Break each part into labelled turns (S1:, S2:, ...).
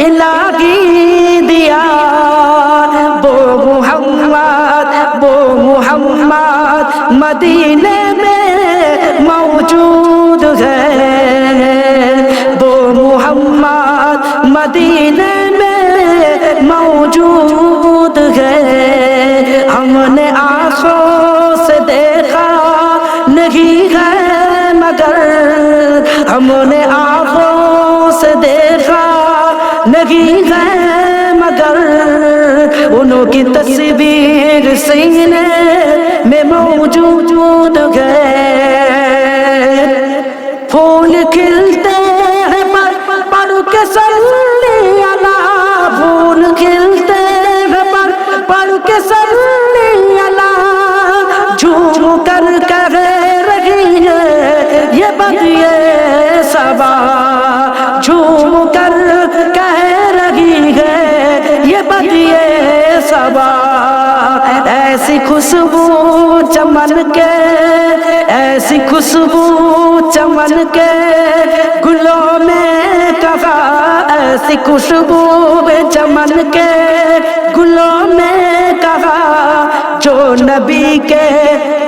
S1: इलाही दिया वो मुहम्मद मदीने में मौजूद है वो मुहम्मद मदीने में मौजूद है हमने आँखों से देखा नहीं है मगर हमने आँखों से देखा नहीं है मगर उनकी तस्वीर सीने में मौजूद है फूल खिलते हैं पर के सल्ली अला फूल खिलते हैं पर के सल्ली अला झूम कर कह रही है ये बदिए सबा झूम कर कह रही है ये बदिए सबा ऐसी खुशबू चमन के ऐसी खुशबू चमन के गुलों में कहा ऐसी खुशबू चमन के गुलों में कहा जो नबी के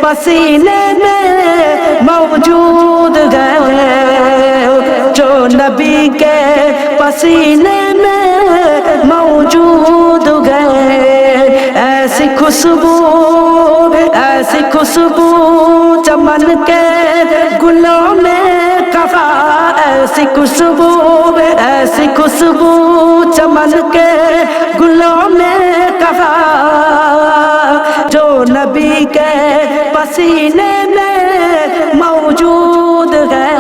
S1: पसीने में मौजूद है जो नबी के पसीने में मौजूद है ऐसी खुशबू चमन के गुलों में कहा ऐसी खुशबू चमन के गुलों में कहा जो नबी के पसीने में मौजूद है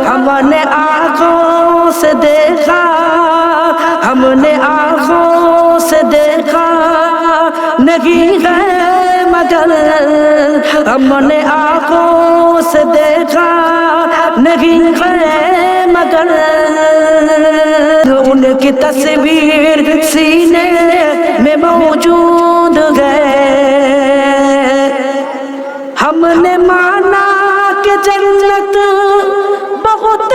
S1: हमने आँखों से देखा हमने आँखों से देखा नहीं है मगर हमने आँखों से देखा नहीं है मगर उनकी तस्वीर सीने में मौजूद है हमने माना कि जन्नत बहुत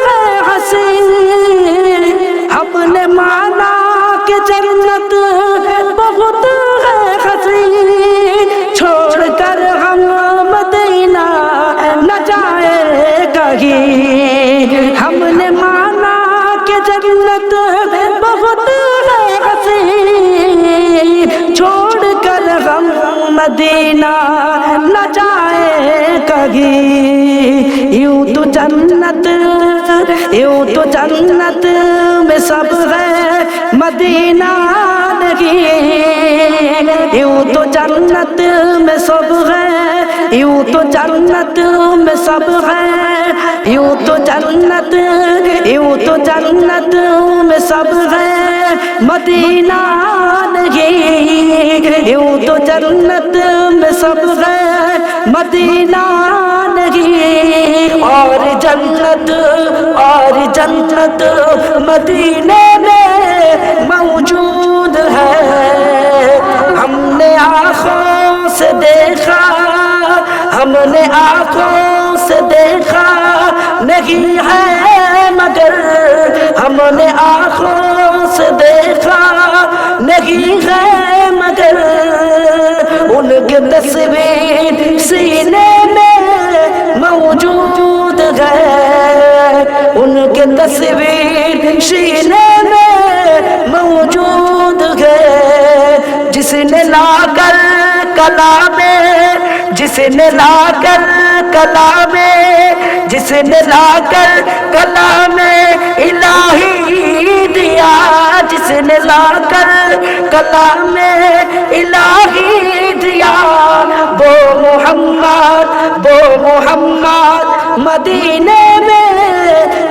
S1: है हसीन हमने माना कि जन्नत बहुत है हसीन छोड़कर हम मदीना न जाए कहीं हमने माना कि जन्नत बहुत है हसीन छोड़कर हम मदीना न जाए कहीं यूं तो जन्नत में सब है मदीना नहीं यूं तो जन्नत में सब है यूं तो जन्नत में सब है यूं तो जन्नत में सब है मदीना नहीं यूं तो जन्नत में सब है मदीना नहीं और जन्नत मदीने में मौजूद है हमने आँखों से देखा नहीं है मगर हमने आँखों से देखा नहीं है मगर उनकी तस्वीर सीने में मौजूद है उनकी तस्वीर सीने में मौजूद है जिसने लाकर कलामे इलाही दिया जिसने लाकर कलामे इलाही दिया वो मुहम्मद मदीने में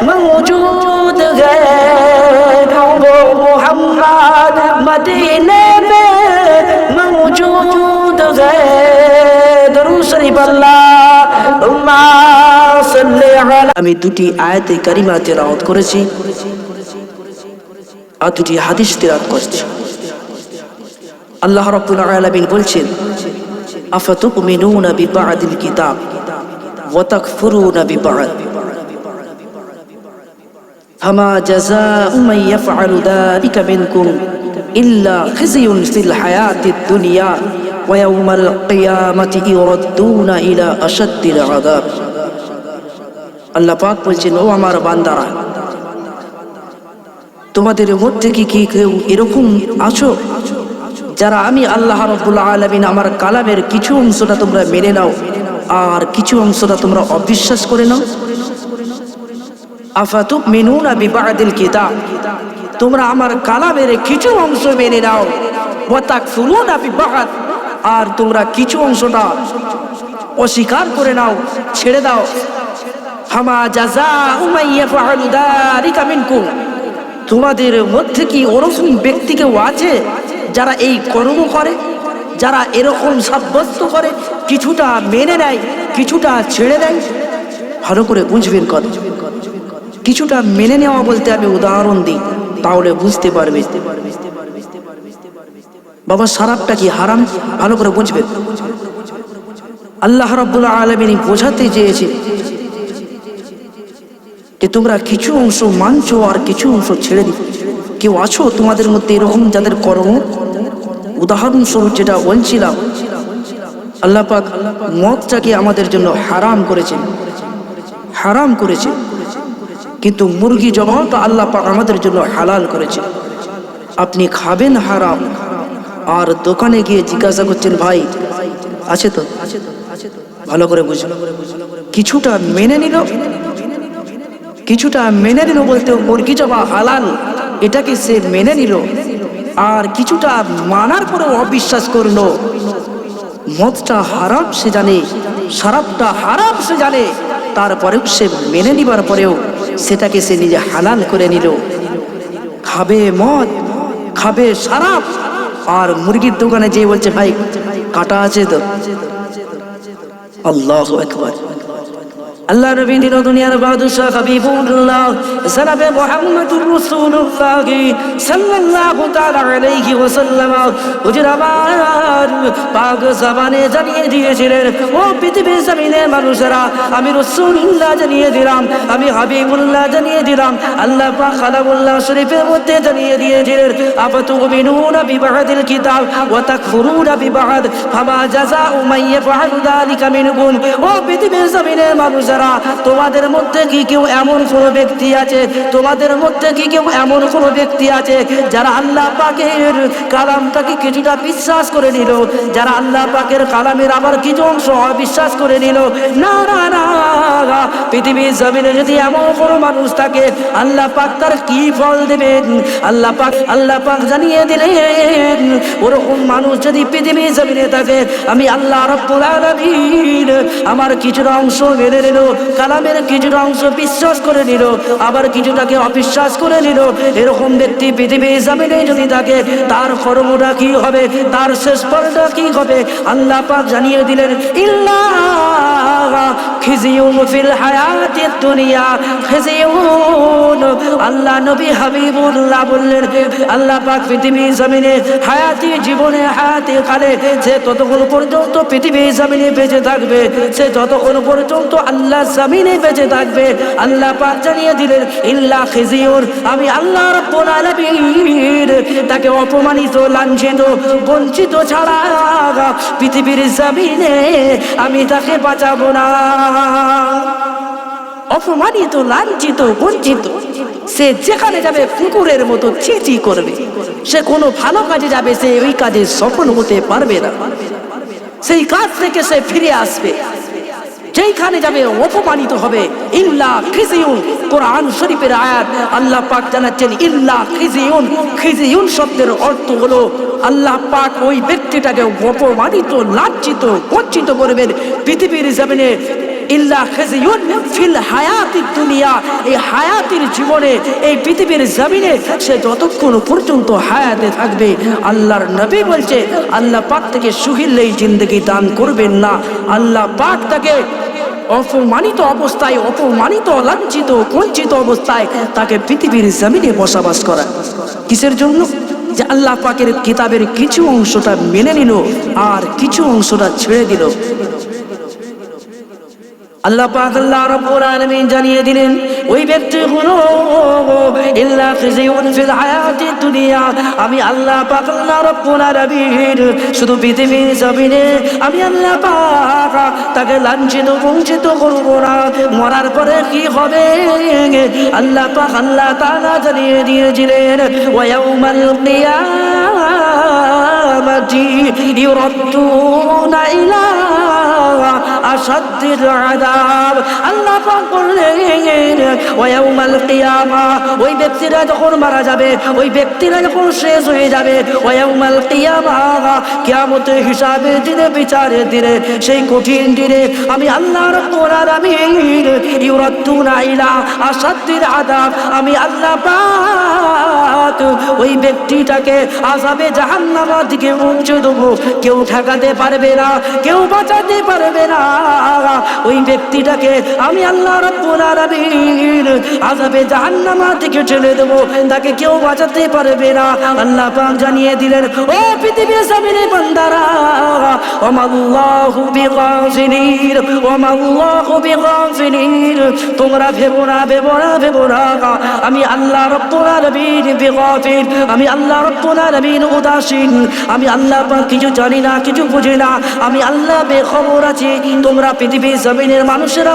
S1: मौजूद है वो मुहम्मद मदीने में मौजूद है दरूद शरीफ अल्लाहुम्मा सल्ली अला আমি দুটি আয়াতে কারিমা তেলাওয়াত করেছি আর দুটি হাদিস তেলাওয়াত করেছি আল্লাহ রাব্বুল আলামিন বলছেন আফাতুমিনুনা বিবাদিল কিতাব ওয়া তাকফুরুনা বিবাদ ফামা জাযাউ মান ইয়াফআলু যালিকা মিনকুম ইল্লা খিzyun ফিল হায়াতিদ দুনিয়া ওয়া ইয়াউমাল কিয়ামাতি ইউরাদ্দুনা ইলা আশাদ্দিল আযাব। আল্লাহ পাক বলছেন, ও আমার বান্দারা, তোমাদের মধ্যে কি কেউ এরকম আছো যারা আমি আল্লাহ রাব্বুল আলামিন আমার কালামের কিছু অংশটা তোমরা মেনে নাও আর কিছু অংশটা তোমরা অবিশ্বাস করে নাও? আফাতুমিনুনা বিবাদিল কিতাব, তোমরা আমার কালামের কিছু অংশ মেনে নাও, ওয়া তাকফুরুনা বিবাদ, আর তোমরা কিছু অংশটা অস্বীকার করে নাও, ছেড়ে দাও। ফামা জাযাউ মান ইয়াফআলু যালিকা মিনকুম, তোমাদের মধ্যে কি ওরকম ব্যক্তি কেউ আছে যারা এই কর্ম করে, যারা এরকম সাব্যস্ত করে, কিছুটা মেনে নেয় কিছুটা ছেড়ে দেয়? ভালো করে বুঝবেন কথা। কিছুটা মেনে নেওয়া বলতে আমি উদাহরণ দিই, তাহলে বুঝতে পারবে। বাবা, শরাবটা কি হারাম? ভালো করে বুঝবেন। আল্লাহ রাব্বুল আলামিন বোঝাতে চেয়েছে যে তোমরা কিছু অংশ মানছো আর কিছু অংশ ছেড়ে দিও। কেউ আছো তোমাদের মধ্যে এরকম যাদের কর্ম? উদাহরণস্বরূপ যেটা বলছিলাম, আল্লাহ পাক মদটাকে আমাদের জন্য হারাম করেছেন, হারাম করেছে, কিন্তু মুরগি জবাটা আল্লাহ পাক আমাদের জন্য হালাল করেছে। আপনি খাবেন হারাম আর দোকানে গিয়ে জিজ্ঞাসা করছেন, ভাই আছে তো? ভালো করে বুঝুন। কিছুটা মেনে নিল, কিছুটা মেনে নিল বলতে মুরগি জবা হালাল এটাকে সে মেনে নিল, আর কিছুটা মানার পরেও অবিশ্বাস করলো। মদটা হারাম সে জানে, শরাবটা হারাম সে জানে, তারপরেও সে মেনে নিবার পরেও সেটাকে সে নিজে হালাল করে নিল। খাবে মদ, খাবে শরাব, আর মুরগির দোকানে যেয়ে বলছে, ভাই কাটা আছে তো? আল্লাহু আকবার। আল্লাহ নবী দিন দুনিয়ার বাদশা হাবিবুল্লাহ জনাবে মুহাম্মদুর রাসূলুল্লাহ সাল্লাল্লাহু তাআলা আলাইহি ওয়াসাল্লাম হুজুর আমার পাক জবানে জানিয়ে দিয়েছিলেন, ও পৃথিবীর জমিনের মানুষেরা, আমি রাসূলুল্লাহ জানিয়ে দিলাম, আমি হাবিবুল্লাহ জানিয়ে দিলাম। আল্লাহ পাক কালামুল্লাহ শরীফের মধ্যে জানিয়ে দিয়েছিলেন, আফাতুমিনুনা বিবাদিল কিতাব ওয়া তাকফুরুনা বিবাদ ফামা জাযাউ মান ইয়াফআলু যালিকা মিনকুম। ও পৃথিবীর জমিনের মানুষ, তোমাদের মধ্যে কি কেউ এমন কোন ব্যক্তি আছে, তোমাদের মধ্যে কি কেউ এমন কোন ব্যক্তি আছে যারা আল্লাহ পাকের কালামটাকে কিছুটা বিশ্বাস করে নিল, যারা আল্লাহ পাকের কালামের আবার কিছু অংশ অবিশ্বাস করে নিল? না না না, পৃথিবীর জমিনে যদি এমন কোন মানুষ থাকে, আল্লাহ পাক তার কি ফল দেবেন আল্লাহ পাক জানিয়ে দিলেন, ওরকম মানুষ যদি পৃথিবীর জমিনে থাকে, আমি আল্লাহ রাব্বুল আলামিন আমার কিছুটা অংশ মেনে নিল, কালামের কিছুটা অংশ বিশ্বাস করে নিল, আবার কিছুটাকে অবিশ্বাস করে নিল। এরকম ব্যক্তি পৃথিবীর জমিনে যদি থাকে, তার কর্মটা কি হবে, তার শেষ ফলটা কি হবে? আল্লাহ পাক জানিয়ে দিলেন, ইল্লা খিজিয়ুন ফিল হায়াতিদ দুনিয়া খিজিয়ুন। আল্লাহ নবী হাবিবুল্লাহ বললেন, আল্লাহ পাক পৃথিবীর জমিনে হায়াতি জীবনে, হায়াতি কালে, সে ততক্ষণ পর্যন্ত পৃথিবীর জমিনে বেঁচে থাকবে, সে যতক্ষণ পর্যন্ত আল্লাহ জমিনে বেঁচে থাকবে, আল্লাহ পাক জানিয়ে দিলেন, ইল্লা খিজিয়ুন, আমি আল্লাহ রাব্বুল আলামিন তাকে অপমানিত, লাঞ্ছিত, বঞ্চিত ছাড়া পৃথিবীর জমিনে আমি তাকে বাঁচাবো না। অপমানিত, লাঞ্ছিত, বঞ্চিত, সে যেখানে যাবে কুকুরের মতো চিচি করবে। সে কোনো ভালো কাজে যাবে, সে ওই কাজে সফল হতে পারবে না, সেই কাজ থেকে সে ফিরে আসবে। যেইখানে যাবে অপমানিত হবে। ইল্লা খিজিয়ুন, কোরআন শরীফের আয়াত, আল্লাহ পাক জানাচ্ছেন ইল্লা খিজিয়ুন। খিজিয়ুন শব্দের অর্থ হলো আল্লাহ পাক ওই ব্যক্তিটাকে অপমানিত, লাজ্জিত, বঞ্চিত করবেন পৃথিবীর জমিনে। ইল্লা খিজিয়ুন ফিল হায়াতিদ দুনিয়া, এই হায়াতির জীবনে, এই পৃথিবীর জমিনে সে যতক্ষণ পর্যন্ত হায়াতে থাকবে, আল্লাহর নবী বলছে আল্লাহ পাক থেকে সুহিল্লেই জিন্দেগি দান করবেন না। আল্লাহ পাক তাকে অপমানিত অবস্থায়, অপমানিত, লাঞ্ছিত, বঞ্চিত অবস্থায় তাকে পৃথিবীর জমিনে বসবাস করা। কিসের জন্য? যে আল্লাহ পাকের কিতাবের কিছু অংশটা মেনে নিল আর কিছু অংশটা ছেড়ে দিল। আল্লাহ পাক আল্লাহ রাব্বুল আলামিন জানিয়ে দিলেন ওই ব্যক্তি হলো ইল্লা খিজিউন ফিল হায়াতিদ দুনিয়া, আমি আল্লাহ পাক আল্লাহ রাব্বুল আলামিন শুধু পৃথিবীর জমিনে আমি আল্লাহ পাক তাকে লাঞ্ছিত বঞ্চিত করব না। মরার পরে কি হবে আল্লাহ পাক আল্লাহ তাআলা জানিয়ে দিয়েছিলেন ওয়া ইয়াউমাল কিয়ামাতি ইউরাদ্দুনা ইলা আশাদ্দিল আযাব। আল্লাহ পাক বললেন ওয়া ইয়াউমাল কিয়ামা, ওই ব্যক্তিরা যখন মারা যাবে, ওই ব্যক্তিরা যখন শেষ হয়ে যাবে, ওয়া ইয়াউমাল কিয়ামা কিয়ামতের হিসাবের দিনে, বিচারের দিনে, সেই কঠিন দিনে আমি আল্লাহ রাব্বুল আলামিন ইউরাদ্দুনা ইলা আশাদ্দিল আযাব, আমি আল্লাহ পাক ওই ব্যক্তিটাকে আযাবে জাহান্নামের দিকে পৌঁছে দেবো। কেউ ঠেকাতে পারবে না, কেউ বাঁচাতে পারবে না। ওই ব্যক্তিটাকে আমি আল্লাহ রাব্বুল আলামিন আযাবে জাহান্নামের দিকে ঠেলে দেবো, তাকে কেউ বাঁচাতে পারবে না। আল্লাহ পাক জানিয়ে দিলেন ও পৃথিবীর জমিনে বান্দারা ওমাল্লাহু বিগাফিলিন, ওমাল্লাহু বিগাফিলিন, তোমরা ভেবো না, ভেবো না, ভেবো না আমি আল্লাহ রাব্বুল আলামিন বিগাফিল, আমি আল্লাহ রাব্বুল আলামিন উদাসীন, আমি আল্লাহ পাক কিছু জানি না, কিছু বুঝি না, আমি আল্লাহ বেখবর আছি। তোমরা পৃথিবীর জমিনের মানুষেরা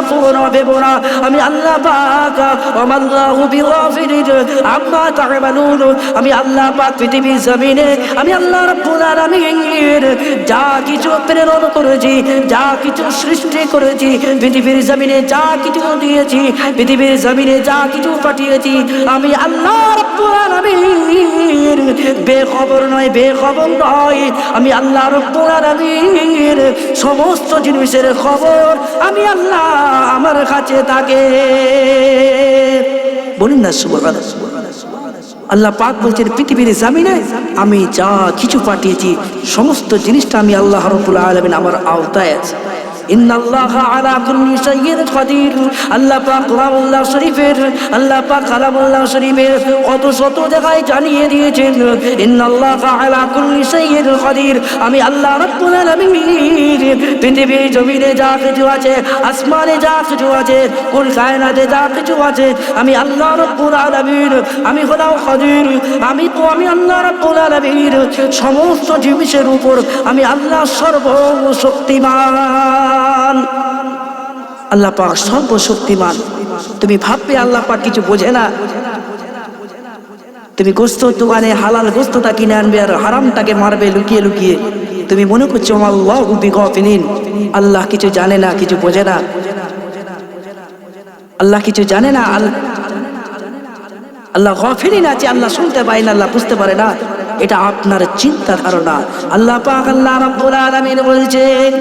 S1: ভেবো না, আমি আল্লাহ পাক ওমাল্লাহু বিগাফিলিন আম্মা তা'মালুন, আমি আল্লাহ পাক পৃথিবীর জমিনে আমি আল্লাহ রাব্বুল আলামিন যা কিছু প্রেরণ করেছি, যা কিছু সৃষ্টি করেছি, পৃথিবীর জমিনে যা কিছু দিয়েছি, পৃথিবীর জমিনে যা কিছু পাঠিয়েছি, আমি আল্লাহ রাব্বুল আলামিন বেখবর নয়, বেখবর নয়, আমি আল্লাহ রাব্বুল আলামিন সমস্ত জিনিসের খবর আমি আল্লাহ আমার কাছে থাকে। বলুন না সুবহানাল্লাহ। আল্লাহ পাক বলছেন পৃথিবীর জমিনে আমি যা কিছু পাঠিয়েছি সমস্ত জিনিসটা আমি আল্লাহ রাব্বুল আলামিন আমার আওতায় আছে। ইন্নাল্লাহা আলা কুল্লি শাইইন কাদির। আল্লাহ পাক কালামুল্লাহ শরীফের, আল্লাহ পাক কালামুল্লাহ শরীফের কত শত জায়গায় জানিয়ে দিয়েছেন ইন্নাল্লাহা আলা কুল্লি শাইইন কাদির, আমি আল্লাহ রাব্বুল আলামিন পৃথিবীর জমিনে যা কিছু আছে, আসমানে যা কিছু আছে, কুল কায়নাতে যা কিছু আছে, আমি আল্লাহ রাব্বুল আলামিন আমি হলাম কাদির, আমি আল্লাহ রাব্বুল আলামিন সমস্ত জিনিসের উপর আমি আল্লাহ সর্বশক্তিমান। আল্লাহ পাক সর্বশক্তিমান। তুমি ভাববে আল্লাহ পাক কিছু বোঝে না? তুমি গোস্ত দোকানে হালাল গোস্তটা কিনে আনবে আর হারামটাকে মারবে লুকিয়ে লুকিয়ে, তুমি মনে করছো আল্লাহু বিগাফিলিন, আল্লাহ কিছু জানে না, কিছু বোঝে না, আল্লাহ কিছু জানে না, আল্লাহ গাফিলিন আছে, আল্লাহ শুনতে পায় না, আল্লাহ বুঝতে পারে না। এটা আপনার চিন্তা ধারণা। আল্লাহ পাক আল্লাহ রাব্বুল আলামিন বলছেন,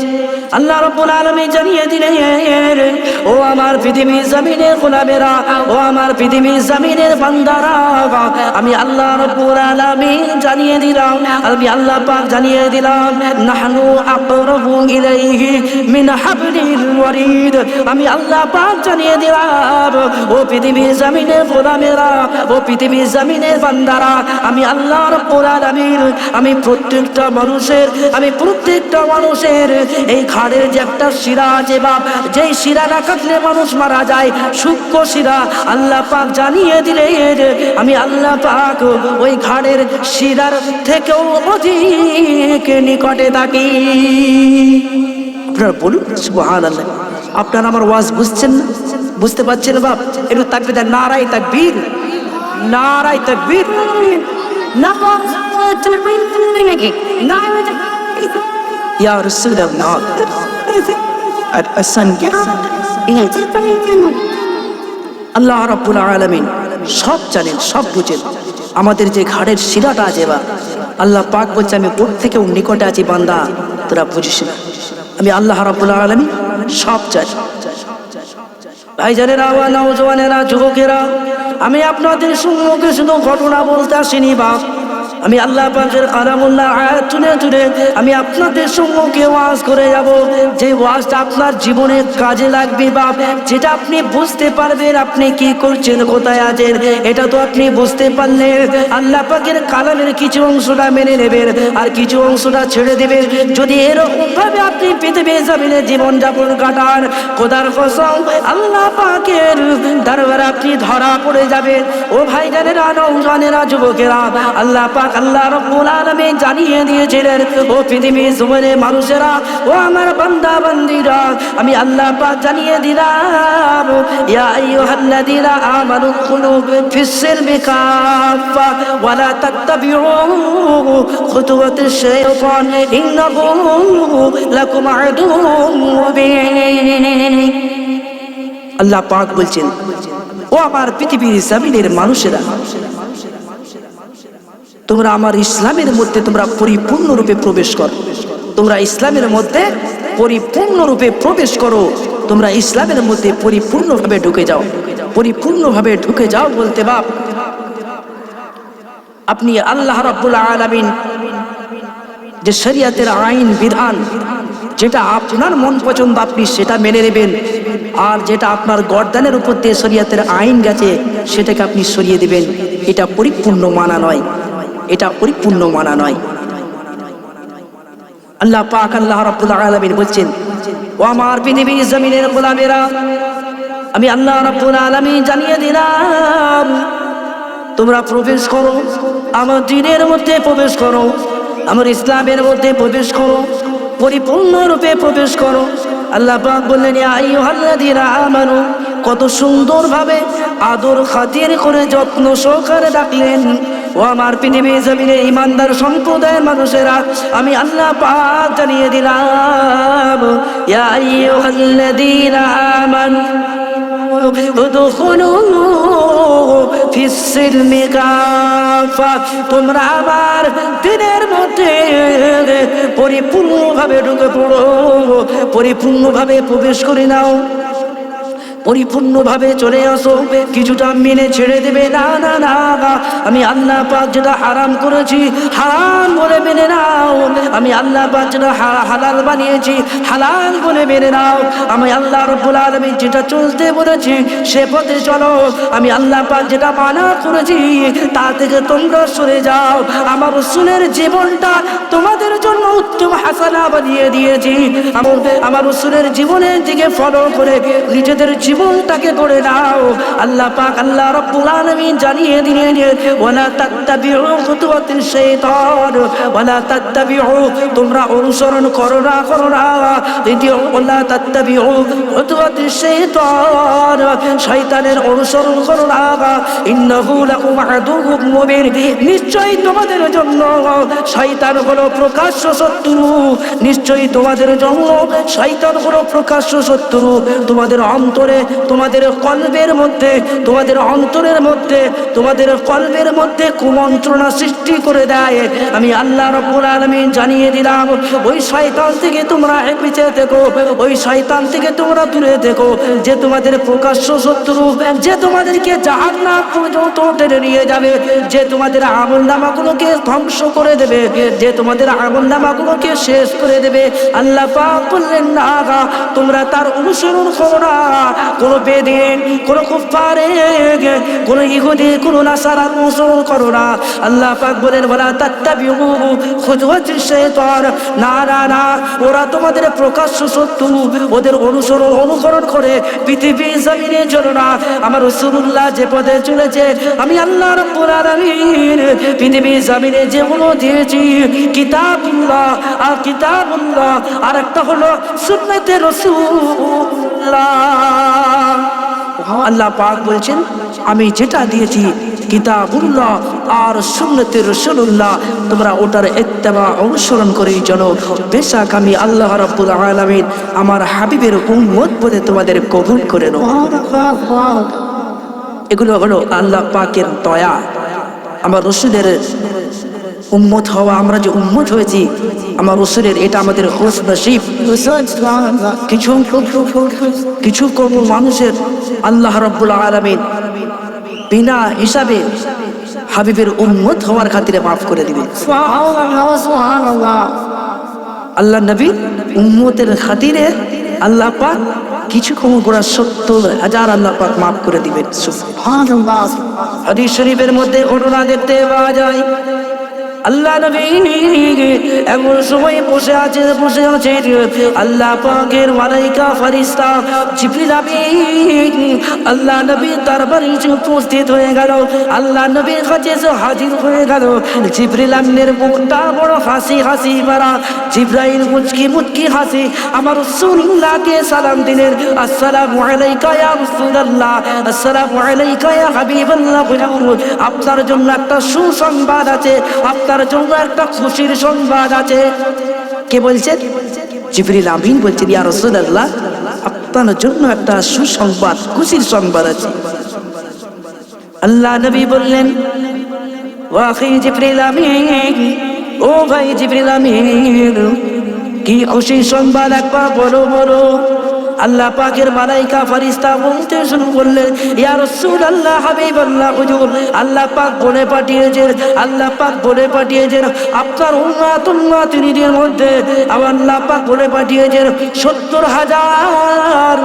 S1: আল্লাহ রাব্বুল আলামিন জানিয়ে দিলেন ও আমার পৃথিবীর জমিনের গোলামেরা, ও আমার পৃথিবীর জমিনের বান্দারা, আমি আল্লাহ রাব্বুল আলামিন জানিয়ে দিলাম, আমি আল্লাহ পাক জানিয়ে দিলাম নাহনু আকরাবু ইলাইহি মিন হাবলিল ওয়ারিদ, আমি আল্লাহ পাক জানিয়ে দিলাম ও পৃথিবীর জমিনের গোলামেরা, ও পৃথিবীর জমিনের বান্দারা, আমি আল্লাহ রাব্বুল আলামিন আমি প্রত্যেকটা মানুষের এই ঘাড়ের যে একটা শিরা আছে বাপ, যেই শিরা না কাটলে মানুষ মারা যায়, সূক্ষ্ম শিরা, আল্লাহ পাক জানিয়ে দিলেন আমি আল্লাহ পাক ওই ঘাড়ের শিরার থেকেও অধিক নিকটে থাকি। আপনারা বলুন সুবহানাল্লাহ। আপনারা আমার ওয়াজ বুঝছেন না? বুঝতে পারছেন বাপ? একটু তাকবীর দেন, নারায়ে তাকবীর, নারায়ে তাকবীর, ইয়া রাসূলুল্লাহ। আল্লাহ রাব্বুল আলামিন সব জানেন, সব বুঝেন। আমাদের যে ঘাড়ের শিরাটা আছে বা আল্লাহ পাক বলছে আমি ওর থেকেও নিকটে আছি বান্দা, তোরা বুঝিস না। আমি আল্লাহ রাব্বুল আলামিন সব জানি। ভাইজানেরা, নওজওয়ানেরা, যুবকেরা, আমি আপনাদের সম্মুখে শুধু ঘটনা বলতে আসিনি বাপ, আমি আল্লাহ পাকের কালামুল্লাহ আয়াত তুলে তুলে আমি আপনাদের সম্মুখে ওয়াজ করে যাব, যে ওয়াজটা আপনার জীবনে কাজে লাগবে বা যেটা আপনি বুঝতে পারবেন আপনি কি করছেন, কোথায় আছেন, এটা তো আপনি বুঝতে পারলে আল্লাহ পাকের কালামের কিছু অংশটা মেনে নেবেন আর কিছু অংশটা ছেড়ে দেবেন। যদি এরকম ভাবে আপনি পৃথিবীর জমিনে জীবন যাপন কাটান, খোদার কসম আল্লাহ পাকের দরবারে আপনি ধরা পড়ে যাবেন। ও ভাইজানেরা, নওজওয়ানেরা, যুবকেরা, আল্লাহ পাক আল্লাহ রাব্বুল আলামিন জানিয়ে দিয়েছিলেন, ও পৃথিবীর জমিনে মানুষেরা, ও আমার বান্দা বান্দীরা, আমি আল্লাহ পাক জানিয়ে দিলাম, ইয়া আইয়ুহাল্লাযীনা আমানু দুখুলু ফিস-সিলমি কাফা ওয়া লা তাত্তাবিউ খুতুওয়াতিশ শাইতান ইন্নাহু লাকুম আদুউম মুবিন। আল্লাহ পাক বলছেন, ও আমার পৃথিবীর জমিনের মানুষেরা, তোমরা আমার ইসলামের মধ্যে তোমরা পরিপূর্ণরূপে প্রবেশ করো, তোমরা ইসলামের মধ্যে পরিপূর্ণরূপে প্রবেশ করো, তোমরা ইসলামের মধ্যে পরিপূর্ণভাবে ঢুকে যাও। পরিপূর্ণভাবে ঢুকে যাও বলতে বাপ আপনি আল্লাহ রাব্বুল আলামিন যে শরীয়তের আইন বিধান, যেটা আপনার মন পছন্দ আপনি সেটা মেনে নেবেন, আর যেটা আপনার গর্দানের উপর দিয়ে শরীয়তের আইন গেছে সেটাকে আপনি সরিয়ে দিবেন। এটা পরিপূর্ণ মানা নয়, এটা পরিপূর্ণ মানা নয়। আল্লাহ পাক আল্লাহ রাব্বুল আলামিন বলছেন, ও আমার পৃথিবীর জমিনের গোলামেরা, আমি আল্লাহ রাব্বুল আলামিন জানিয়ে দিলাম, তোমরা প্রবেশ করো, আমার দ্বীনের মধ্যে প্রবেশ করো, আমার ইসলামের মধ্যে প্রবেশ করো, পরিপূর্ণরূপে প্রবেশ করো। আল্লাহ পাক বললেন, ইয়া আইয়ুহাল্লাযীনা আমানু, কত সুন্দরভাবে আদর খাতির করে যত্ন সহকারে ডাকলেন। ও আমার পৃথিবীর জমিনে ইমানদার সম্প্রদায়ের মানুষেরা, আমি আল্লাহ পাক জানিয়ে দিলাম, ইয়া আইয়ুহাল্লাযীনা আমানু উদখুলু ফিস-সিলমি কাফা, তোমরা আমার দ্বীনের মধ্যে পরিপূর্ণভাবে ঢুকে পড়ো, পরিপূর্ণভাবে প্রবেশ করে নাও, পরিপূর্ণভাবে চলে আসো। কিছুটা মেনে ছেড়ে দেবে না, না না, আমি আল্লাহ পাক যেটা হারাম করেছি হারাম বলে মেনে নাও, আমি আল্লাহ পাক যেটা হালাল বানিয়েছি হালাল বলে মেনে নাও, আমি আল্লাহ রাব্বুল আলামিন যেটা চলতে বলেছি সে পথে চলো, আমি আল্লাহ পাক যেটা মানা করেছি তা থেকে তোমরা সরে যাও। আমার রাসূলের জীবনটা তোমাদের জন্য উত্তম হাসানা বানিয়ে দিয়েছি, আমার রাসূলের জীবনের দিকে ফলো করে নিজেদের জীবনটাকে গড়ে নাও। আল্লাহ পাক আল্লাহ রাব্বুল আলামিন জানিয়ে দিলেন, ওয়ালা তাত্তাবিউ খুতুওয়াতিশ শাইতান, ওয়ালা তাত্তাবিউ, তোমরা অনুসরণ করো না, করো না, দ্বিতীয় ওয়ালা তাত্তাবিউ খুতুওয়াতিশ শাইতান, শয়তানের অনুসরণ করো না, ইন্নাহু লাকুম আদুউম মুবিন, নিশ্চয়ই তোমাদের জন্য শয়তান হলো প্রকাশ্য শত্রু, নিশ্চয়ই তোমাদের জন্য শয়তান হলো প্রকাশ্য শত্রু। তোমাদের অন্তরে, তোমাদের কলবের মধ্যে, তোমাদের অন্তরের মধ্যে, তোমাদের কলবের মধ্যে কুমন্ত্রণা সৃষ্টি করে দেয়। আমি আল্লাহ রাব্বুল আলামিন জানিয়ে দিলাম, ওই শয়তান থেকে তোমরা পিছিয়ে থেকো, ওই শয়তান থেকে তোমরা দূরে থেকো, যে তোমাদের প্রকাশ্য শত্রু, যে তোমাদেরকে জাহান্নাম পর্যন্ত টেনে নিয়ে যাবে, যে তোমাদের আমলনামাগুলোকে ধ্বংস করে দেবে, যে তোমাদের আমলনামাগুলোকে শেষ করে দেবে। আল্লাহ পাক বললেন, না, তোমরা তার অনুসরণ করো না, কোন বেদিন, কোন কুফারের, কোন ইহুদি, কোন নাসারার অনুসরণ করো না। আল্লাহ পাক বলেন, ওয়ালা তাত্তাবিউ খুতুওয়াতিশ শাইতান, না না না, ওরা তোমাদের প্রকাশ্য শত্রু, ওদের অনুকরণ করে পৃথিবীর জমিনে চলো না। আমার রাসূলুল্লাহ যে পথে চলেছে, আমি আল্লাহ রাব্বুল আলামিন পৃথিবীর জমিনে যেগুলো দিয়েছি, কিতাবুল্লাহ আর কিতাবুল্লাহ, আর একটা হলো সুন্নতে রাসূলুল্লাহ। আল্লাহ পাক বলছেন, আমি যেটা দিয়েছি কিতাবুল্লাহ আর সুন্নতে রাসূলুল্লাহ, তোমরা ওটার ইত্তেবা অনুসরণ করেই চলো। বেশক আমি আল্লাহ রাব্বুল আলামিন আমার হাবিবের উম্মত বলে তোমাদের কবুল করে নেব। এগুলো হলো আল্লাহ পাকের দয়া। আমার রাসূলের উম্মত হওয়া, আমরা যে উম্মত হয়েছি আমার রাসূলের, এটা আমাদের খুশ নসিব। কিছু কম মানুষের আল্লাহ রাব্বুল আলামিন বিনা হিসাবে হাবিবের উম্মত হওয়ার খাতিরে মাফ করে দিবে।
S2: সুবহানাল্লাহ।
S1: আল্লাহ নবী উম্মতের খাতিরে আল্লাহ পাক কিছু ক্ষমা করার 70,000 আল্লাহ পাক মাফ করে দিবেন।
S2: সুবহানাল্লাহ।
S1: হাদিস শরীফের মধ্যে ঘটনা দেখতে পাওয়া যায়, আল্লাহ নবী এমন সময় বসে আছে আল্লাহ পাকের মালাইকা ফেরেশতা জিবরিল আমিন আল্লাহ নবীর দরবারে উপস্থিত হয়ে গেল। আল্লাহ নবীর কাছে হাজির হয়ে গেল। জিবরিল আমিনের মুখটা বড় হাসি হাসি ভরা। জিবরাইল মুচকি মুচকি হাসি আমার রাসূলুল্লাহকে সালাম দিলেন, আসসালামু আলাইকা ইয়া রাসূলুল্লাহ, আসসালামু আলাইকা ইয়া হাবিবাল্লাহ। আপনার জন্য একটা সুসংবাদ আছে, আপনার জন্য একটা খুশির সংবাদ আছে। কে বলছেন? জিবরিল আমিন বলছেন, ইয়া রাসূলুল্লাহ, আপনার জন্য একটা সুসংবাদ, খুশির সংবাদ আছে। আল্লাহ নবী বললেন, ওয়া আখি জিবরিল আমিন, ও ভাই জিবরিল আমিন, কি খুশির সংবাদ একবার বলো বলো। আল্লাহ পাকের মালাইকা ফেরেশতা বলতে শুরু করলেন, ইয়া রাসূলুল্লাহ, হাবিবাল্লাহ, হুজুর আল্লাহ পাক বলে পাঠিয়েছেন, আল্লাহ পাক বলে পাঠিয়েছেন আপনার উম্মতের মধ্যে আল্লাহ পাক বলে পাঠিয়েছেন 70,000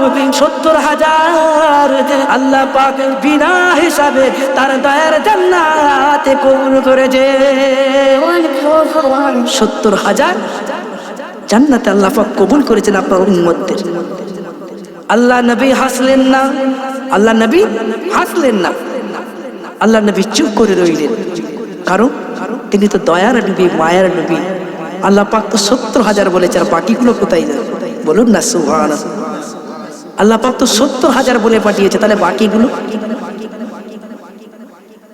S1: আল্লাহ পাক বিনা হিসাবে তার দয়ার জান্নাতে কবুল করেছে। 70,000 জান্নাতে আল্লাহ পাক কবুল করেছেন আপনার উম্মতদের। আল্লাহ নবী হাসলেন না, আল্লাহ নবী হাসলেন না, আল্লাহ নবী চুপ করে রইলেন। কারণ তিনি তো দয়ার নবী, মায়ার নবী। আল্লাহ পাক তো 70,000 বলেছে, আর বাকিগুলো কোথায় যাবে? বলুন না সুবহানাল্লাহ। আল্লাহ পাক তো 70,000 বলে পাঠিয়েছে, তাহলে বাকিগুলো?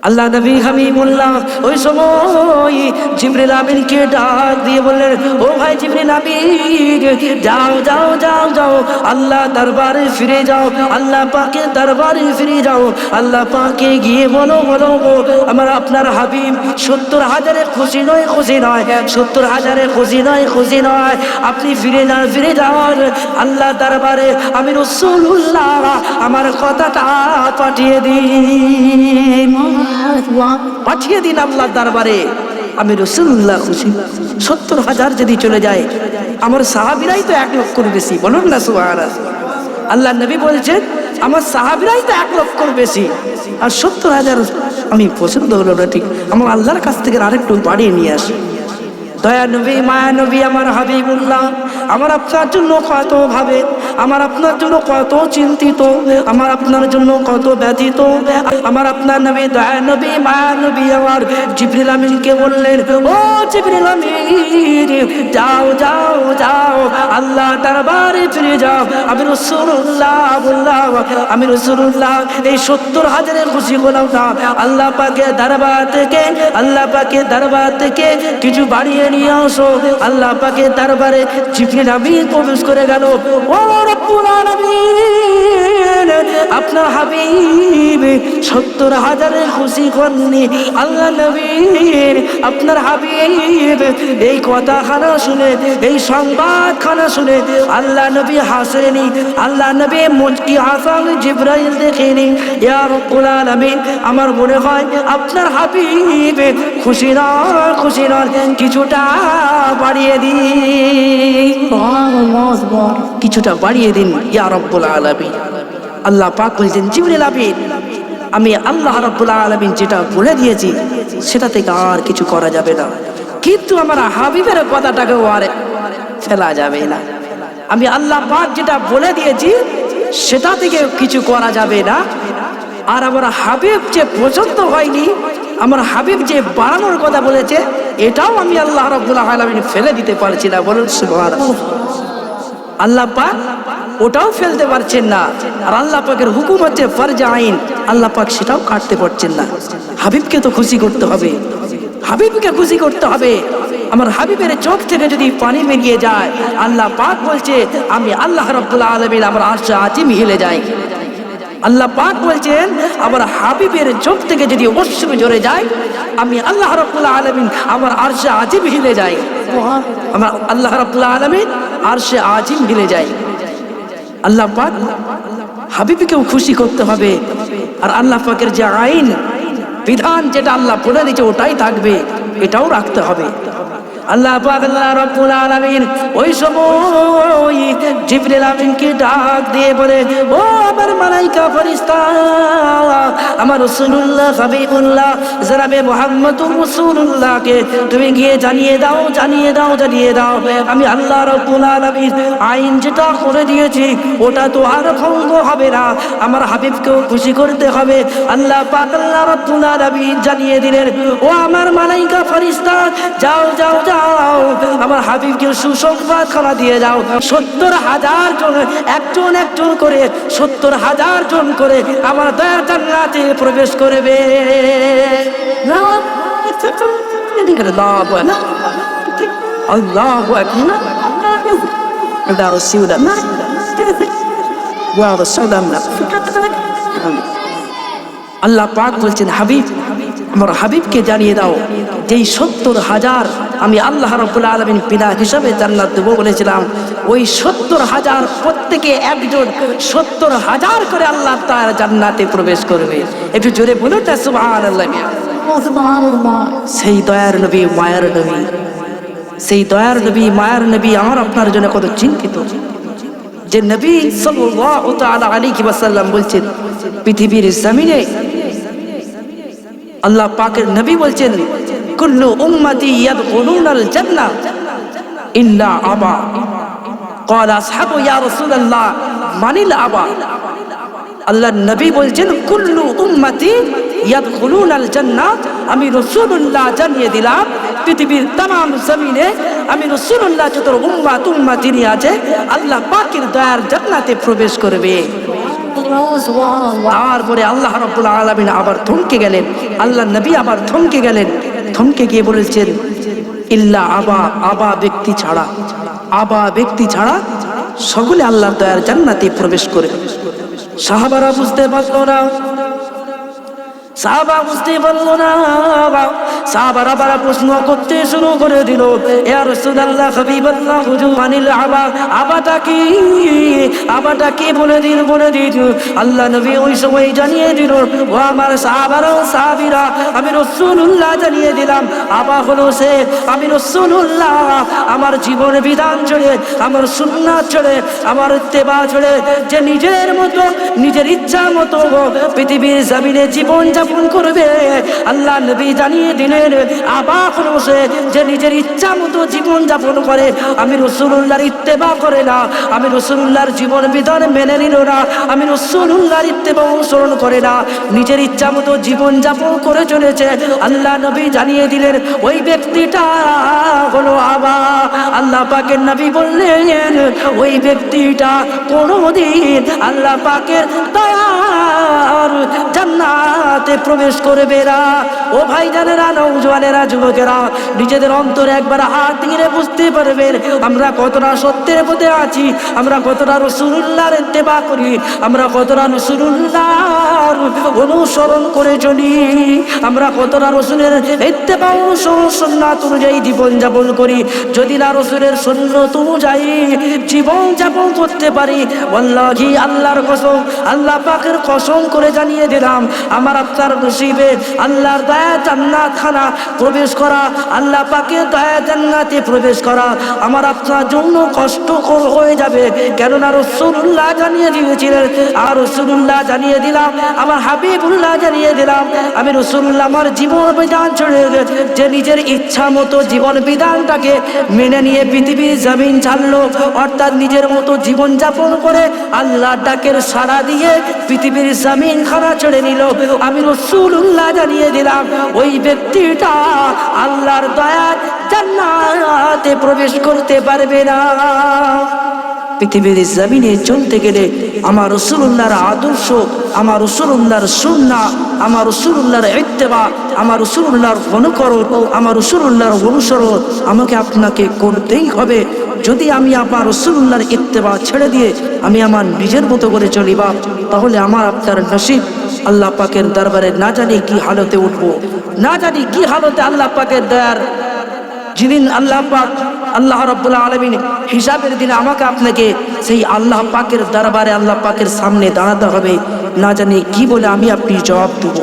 S1: আল্লাহ নবী হাবিবুল্লাহ ওই সময় জিবরিল আমিনকে ডাক দিয়ে বললেন, ও ভাই জিবরিল আমিন, যাও যাও যাও যাও, আল্লাহ দরবারে ফিরে যাও, আল্লাহ পাকের দরবারে ফিরে যাও। আল্লাহ পাকে গিয়ে বলো বলো আমার আপনার হাবিব 70,000 খুশি নয়, খুশি নয়, 70,000 খুশি নয়, খুশি নয়, আপনি ফিরে যান, ফিরে যান আল্লাহ দরবারে। আমি রাসূলুল্লাহ আমার কথাটা পাঠিয়ে দিন, পাঠিয়ে দিন আল্লাহ দরবারে। আমি রাসূলুল্লাহ খুশি। 70,000 যদি চলে যায়, আমার সাহাবীরাই তো 1 লক্ষর বেশি। বলুন না সুবহানাল্লাহ। আল্লাহ নবী বলছেন আমার সাহাবীরাই তো 1 লক্ষর বেশি, আর 70,000 আমি পছন্দ হলো না, ঠিক আমার আল্লাহর কাছ থেকে আরেকটু বাড়িয়ে নিয়ে আসি। দয়া নবী, মায়া নবী, আমার হাবিবুল্লাহ আমার আপনার জন্য কত ভাবে, আমার আপনার জন্য কত চিন্তিত, আমার আপনার জন্য কত ব্যথিত। আমার আপনার নবী, দয়া নবী, মায়া নবী আমার জিবরিল আমিনকে বললেন, ও জিবরিল আমিন, যাও যাও যাও আল্লাহ দরবারে ফিরে যাও। আমি রাসূলুল্লাহ বললাম, আমি রাসূলুল্লাহ এই 70,000 খুশি হলাম না, আল্লাহ পাকের দরবার থেকে, আল্লাহ পাকের দরবার থেকে কিছু বাড়িয়ে নিয়ে আসো। আল্লাহ পাকের দরবারে জিবরিল আমিন প্রবেশ করে গেল। ও রব্বুল আলামিন, আপনার হাবিব 70,000 খুশি হননি। আল্লাহ নবী আপনার হাবিব এই কথাখানা শুনে, এই সংবাদখানা শুনে আল্লাহ নবী হাসেনি, আল্লাহ নবী মুচকি হাসান জিবরাইল দেখেনি। ইয়া রব্বুল আলামিন, আমার মনে হয় আপনার হাবিব খুশি নয়, খুশি নয়, কিছুটা বাড়িয়ে দিন, কিছুটা বাড়িয়ে দিন ইয়া রব্বুল আলামিন। আল্লাহ পাক বলছেন, জিবরিল আমিন, আমি আল্লাহ রাব্বুল আলামিন যেটা বলে দিয়েছি সেটা থেকে আর কিছু করা যাবে না, কিন্তু আমার হাবিবের কথাটাকেও আর ফেলা যাবে না। আমি আল্লাহ পাক যেটা বলে দিয়েছি সেটা থেকে কিছু করা যাবে না। আর আমার হাবিব যে পছন্দ হয়নি, আমার হাবিব যে বাড়ানোর কথা বলেছে, এটাও আমি আল্লাহ রাব্বুল আলামিন ফেলে দিতে পারছি না। বলুন সুবহানাল্লাহ। আল্লাহ পাক ওটাও ফেলতে পারছেন না, আর আল্লাহ পাকের হুকুম হচ্ছে ফরজ আইন, আল্লাহ পাক সেটাও কাটতে পারছেন না। হাবিবকে তো খুশি করতে হবে, হাবিবকে খুশি করতে হবে। আমার হাবিবের চোখ থেকে যদি পানি বেরিয়ে যায়, আল্লাহ পাক বলছে আমি আল্লাহ রাব্বুল আলামিন আমার আরশে আজিম হিলে যায়। আল্লাহ পাক বলছেন আমার হাবিবের চোখ থেকে যদি অশ্রু ঝরে যায়, আমি আল্লাহ রাব্বুল আলামিন আমার আরশে আজিম হিলে যায়। আমার আল্লাহ রাব্বুল আলামিন আরশে আজিম হিলে যায়। আল্লাহ পাক হাবিবকেও খুশি করতে হবে। আর আল্লাহ পাকের যে আইন, বিধান যেটা আল্লাহ বলে দিয়েছে ওটাই থাকবে, এটাও রাখতে হবে। আল্লাহ পাক আল্লাহ রাব্বুল আলামিন ওই সময় জিবরিল আমিনকে ডাক দিয়ে বলে, ও আমার মালাইকা ফেরেশতা, আমার রাসূলুল্লাহ হাবিবুল্লাহ জনাবে মুহাম্মদুর রাসূলুল্লাহকে তুমি গিয়ে জানিয়ে দাও, জানিয়ে দাও, জানিয়ে দাও, আমি আল্লাহ রাব্বুল আলামিন আইন যেটা করে দিয়েছি ওটা তো আর ভঙ্গ হবে না, আমার হাবিবকেও খুশি করতে হবে। আল্লাহ পাক আল্লাহ রাব্বুল আলামিন জানিয়ে দিলেন, ও আমার মালাইকা ফেরেশতা, যাও যাও যাও, আমার হাবিবকে সুসংবাদ খানা দিয়ে যাও। 70,000 জন একজন একজন করে 70,000 জন করে আমার দয়ার জান্নাতে প্রবেশ করবে। আল্লাহু আকবার। আল্লাহ পাক বলছেন, হাবিব, আমার হাবিবকে জানিয়ে দাও যেই 70,000 আমি আল্লাহ রাব্বুল আলামিন বিনা হিসাবে জান্নাত দেবো বলেছিলাম, ওই 70,000 প্রত্যেকে একজন 70,000 করে আল্লাহ তার জান্নাতে প্রবেশ করবে। একটু জোরে বলুন না সুবহানাল্লাহ।
S2: Subhanallah.
S1: সেই দয়ার নবী, মায়ার নবী, সেই দয়ার নবী, মায়ার নবী আমার আপনার জন্য কত চিন্তিত। যে নবী সাল্লাল্লাহু তাআলা আলাইহি ওয়াসাল্লাম বলছেন, পৃথিবীর জমিনে আল্লাহ পাকের নবী বলছেন, কুল্লু উম্মতি ইয়াদখুলুনাল জান্নাহ ইল্লা আবা। ক্বালা আসহাবু ইয়া রাসূলুল্লাহ মানিল আবা। আল্লাহর নবী বলছেন, কুল্লু উম্মতি ইয়াদখুলুনাল জান্নাহ, আমি রাসূলুল্লাহ জানিয়ে দিলাম পৃথিবীর तमाम জমিনে আমি রাসূলুল্লাহ যত উম্মত উম্মতিনি আছে আল্লাহ পাকের দয়ার জান্নাতে প্রবেশ করবে।
S2: Subhanallah.
S1: তারপরে আল্লাহ রাব্বুল আলামিন আবার থমকে গেলেন, আল্লাহ নবী আবার থমকে গেলেন, থমকে গিয়ে বলেছেন, ইল্লা আবা, আবা ব্যক্তি ছাড়া, আবা ব্যক্তি ছাড়া সকলে আল্লাহর দয়ার জান্নাতে প্রবেশ করবে। সাহাবারা বুঝতে পারলো না, সাহাবা বুঝতে পারলো না, সাহাবারা আবার প্রশ্ন করতে শুরু করে দিল, ইয়া রাসূলুল্লাহ হাবিবাল্লাহ হুজুর মানিল আবা, আবাটা কি, আবাটা কি বলে দিন, বলে দিন। আল্লাহ নবী ওই সময় জানিয়ে দিল, ও আমার সাহাবারা সাহাবীরা, আমি রাসূলুল্লাহ জানিয়ে দিলাম, আবা হলো সে আমি রাসূলুল্লাহ আমার জীবন বিধান ছেড়ে, আমার সুন্নাত ছেড়ে, আমার ইত্তেবা ছেড়ে যে নিজের মতো নিজের ইচ্ছা মতো পৃথিবীর জমিনে জীবন যাপন করবে। আল্লাহ নবী জানিয়ে দিলেন, আবা হলো সে যে নিজের ইচ্ছা মতো জীবন যাপন করে, আমি রাসূলুল্লাহর ইত্তেবা করে না, আমি রাসূলুল্লাহর জীবন বিধান মেনে নিল না, আমি রাসূলুল্লাহর ইত্তেবা অনুসরণ করে না, নিজের ইচ্ছা মতো জীবন যাপন করে চলেছে। আল্লাহ নবী জানিয়ে দিলেন, ওই ব্যক্তিটা হলো আবা। আল্লাহ পাকের নবী বললেন, ওই ব্যক্তিটা কোনোদিন আল্লাহ পাকের দয়ার জান্নাতে প্রবেশ করবে না। ও ভাইজানেরা, নওজওয়ানেরা, যুবকেরা, নিজেদের অন্তরে একবার হাত দিয়ে বুঝতে পারবেন আমরা কতটা সত্যের পথে আছি, আমরা কতটা রাসূলুল্লাহর ইত্তেবা করি, আমরা কতটা রাসূলুল্লাহর অনুসরণ করে চলি, আমরা কতটা রাসূলের ইত্তেবা অনুসরণ সুন্নাত অনুযায়ী জীবন যাপন করি। যদি না রাসূলের সুন্নাত অনুযায়ী জীবন যাপন করতে পারি, ওয়াল্লাহি আল্লাহর কসম, আল্লাহ পাকের কসম করে জানিয়ে দিলাম, আমার আপনার নসিবে আল্লাহর দয়া জান্নাত খানা প্রবেশ করা, আল্লাহ পাকের দয়া জান্নাতে প্রবেশ করা আমার আপনার জন্য কষ্টকর হয়ে যাবে। কেননা রাসূলুল্লাহ জানিয়ে দিয়েছিলেন, আর রাসূলুল্লাহ জানিয়ে দিলাম, আমার হাবিবুল্লাহ জানিয়ে দিলাম, আমি রাসূলুল্লাহ আমার জীবন বিধান ছেড়ে যে নিজের ইচ্ছা মতো জীবন বিধানটাকে মেনে নিয়ে পৃথিবীর জমিন ছাড়লো, অর্থাৎ নিজের মতো জীবন যাপন করে আল্লাহ ডাকের সাড়া দিয়ে পৃথিবীর জমিন খানা ছেড়ে নিল, আমি রাসূলুল্লাহ জানিয়ে দিলাম, ওই ব্যক্তিটা আল্লাহর দয়ার জান্নাতে প্রবেশ করতে পারবে না। পৃথিবীর জমিনে চলতে গেলে আমার রাসূলুল্লাহর আদর্শ, আমার রাসূলুল্লাহর সুন্নাহ, আমার রাসূলুল্লাহর ইত্তেবা, আমার রাসূলুল্লাহর অনুকরণ, আমার রাসূলুল্লাহর অনুসরণ আমাকে আপনাকে করতেই হবে। যদি আমি আমার রাসূলুল্লাহর ইত্তেবা ছেড়ে দিয়ে আমি আমার নিজের মতো করে চলিবা, তাহলে আমার আপনার নসিব আল্লাহ পাকের দরবারে না জানি কি হালতে উঠবো, না জানি কি হালতে আল্লাহ পাকের দয়ার যেদিন আল্লাহ পাক, আল্লাহ রাব্বুল আলামিন হিসাবের দিনে আমাকে আপনাকে সেই আল্লাহ পাকের দরবারে আল্লাহ পাকের সামনে দাঁড়াতে হবে, না জানি কি বলে আমি আপনি জবাব দেব।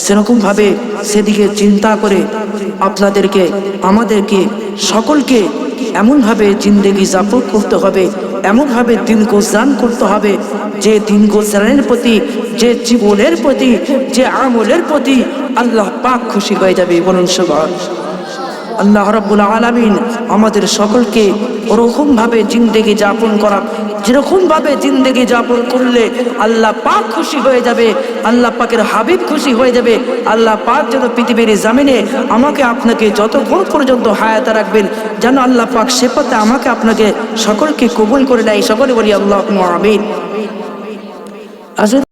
S1: সেরকমভাবে সেদিকে চিন্তা করে আপনাদেরকে আমাদেরকে সকলকে এমনভাবে জিন্দেগি যাপন করতে হবে, এমনভাবে দিন গুজারান করতে হবে যে দিন গুজারানের প্রতি, যে জীবনের প্রতি, যে আমলের প্রতি আল্লাহ পাক খুশি হয়ে যাবে। বলুন সুবহানাল্লাহ। আল্লাহ রাব্বুল আলামিন আমাদের সকলকে ওরকমভাবে জিন্দেগি যাপন করা, যেরকমভাবে জিন্দেগি যাপন করলে আল্লাহ পাক খুশি হয়ে যাবে, আল্লাহ পাকের হাবিব খুশি হয়ে যাবে। আল্লাহ পাক যেন পৃথিবীর জামিনে আমাকে আপনাকে যতক্ষণ পর্যন্ত হায়াতে রাখবেন, যেন আল্লাহ পাক সে পথে আমাকে আপনাকে সকলকে কবুল করে নেয়। সকলে বলি আল্লাহুম্মা আমিন।